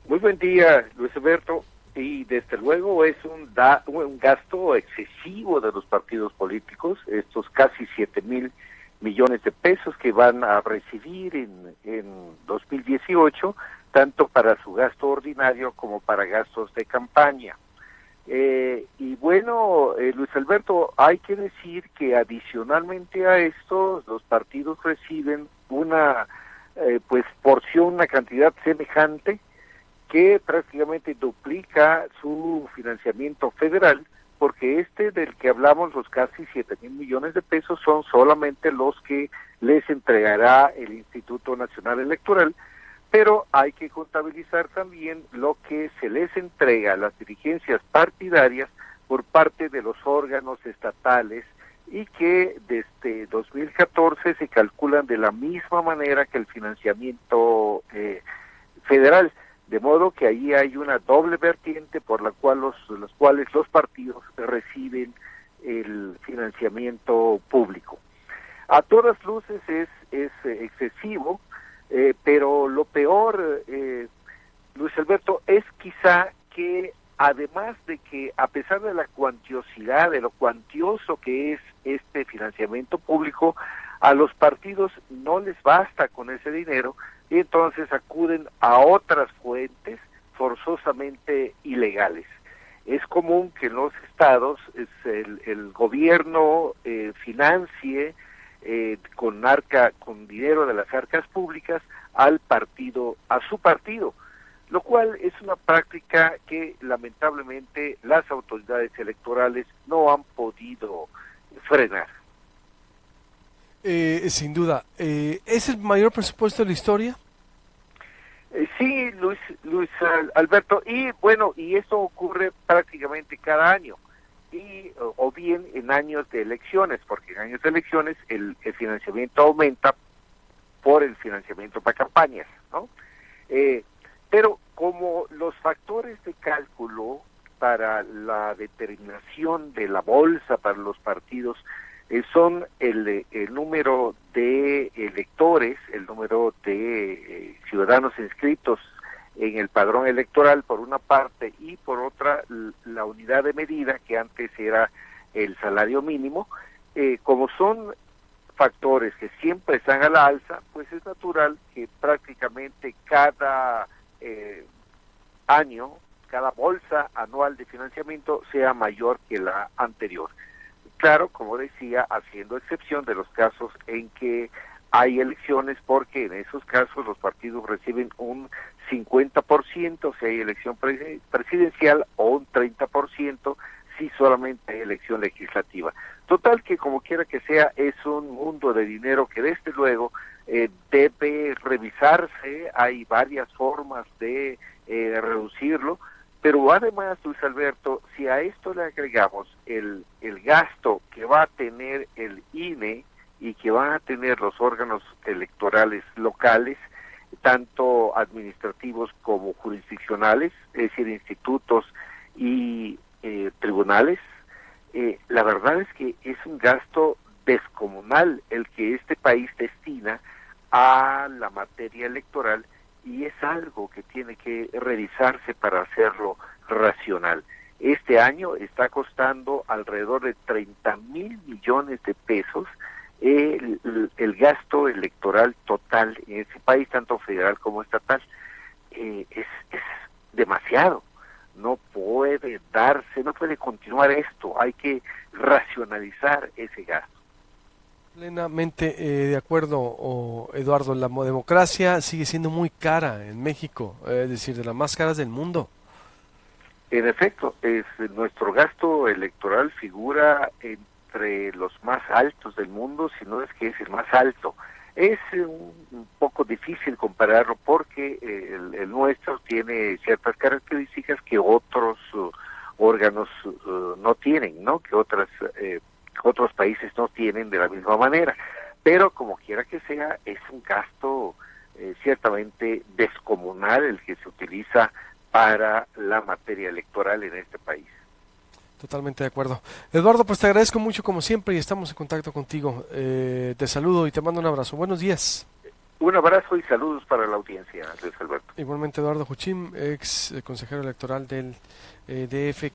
Muy buen día, Luis Alberto. Y desde luego es un gasto excesivo de los partidos políticos, estos casi 7,000 millones de pesos que van a recibir en 2018, tanto para su gasto ordinario como para gastos de campaña. Y bueno, Luis Alberto, hay que decir que adicionalmente a esto, los partidos reciben una porción, una cantidad semejante que prácticamente duplica su financiamiento federal, porque del que hablamos, los casi 7,000 millones de pesos, son solamente los que les entregará el Instituto Nacional Electoral, pero hay que contabilizar también lo que se les entrega a las dirigencias partidarias por parte de los órganos estatales y que desde 2014 se calculan de la misma manera que el financiamiento federal. De modo que ahí hay una doble vertiente por la cual los cuales los partidos reciben el financiamiento público. A todas luces es excesivo, pero lo peor, Luis Alberto, es quizá que además de que a pesar de la cuantiosidad, de lo cuantioso que es este financiamiento público, a los partidos no les basta con ese dinero, y entonces acuden a otras fuentes forzosamente ilegales. Es común que en los estados el gobierno financie con dinero de las arcas públicas a su partido, lo cual es una práctica que lamentablemente las autoridades electorales no han podido frenar. Sin duda. ¿Es el mayor presupuesto de la historia? Sí, Luis Alberto, y bueno, y esto ocurre prácticamente cada año, o bien en años de elecciones, porque en años de elecciones el financiamiento aumenta por el financiamiento para campañas, ¿no? Pero como los factores de cálculo para la determinación de la bolsa para los partidos son el número de electores, el número de ciudadanos inscritos en el padrón electoral por una parte, y por otra la unidad de medida que antes era el salario mínimo. Como son factores que siempre están a la alza, pues es natural que prácticamente cada año, cada bolsa anual de financiamiento sea mayor que la anterior. Claro, como decía, haciendo excepción de los casos en que hay elecciones, porque en esos casos los partidos reciben un 50% si hay elección presidencial, o un 30% si solamente hay elección legislativa. Total que como quiera que sea, es un mundo de dinero que desde luego debe revisarse. Hay varias formas de reducirlo. Pero además, Luis Alberto, si a esto le agregamos el gasto que va a tener el INE y que van a tener los órganos electorales locales, tanto administrativos como jurisdiccionales, es decir, institutos y tribunales, la verdad es que es un gasto descomunal el que este país destina a la materia electoral, y es algo que tiene que revisarse para hacerlo racional. Este año está costando alrededor de 30,000 millones de pesos el gasto electoral total en ese país, tanto federal como estatal. Es demasiado. No puede no puede continuar esto. Hay que racionalizar ese gasto. Plenamente de acuerdo, Eduardo. La democracia sigue siendo muy cara en México, es decir, de las más caras del mundo. En efecto, nuestro gasto electoral figura entre los más altos del mundo, si no es que es el más alto. Es un poco difícil compararlo porque el nuestro tiene ciertas características que otros órganos no tienen, ¿no? Que otros países no tienen de la misma manera. Pero como quiera que sea, es un gasto ciertamente descomunal el que se utiliza para la materia electoral en este país. Totalmente de acuerdo. Eduardo, pues te agradezco mucho como siempre y estamos en contacto contigo. Te saludo y te mando un abrazo. Buenos días. Un abrazo y saludos para la audiencia, Luis Alberto. Igualmente Eduardo Juchim, ex consejero electoral del DF.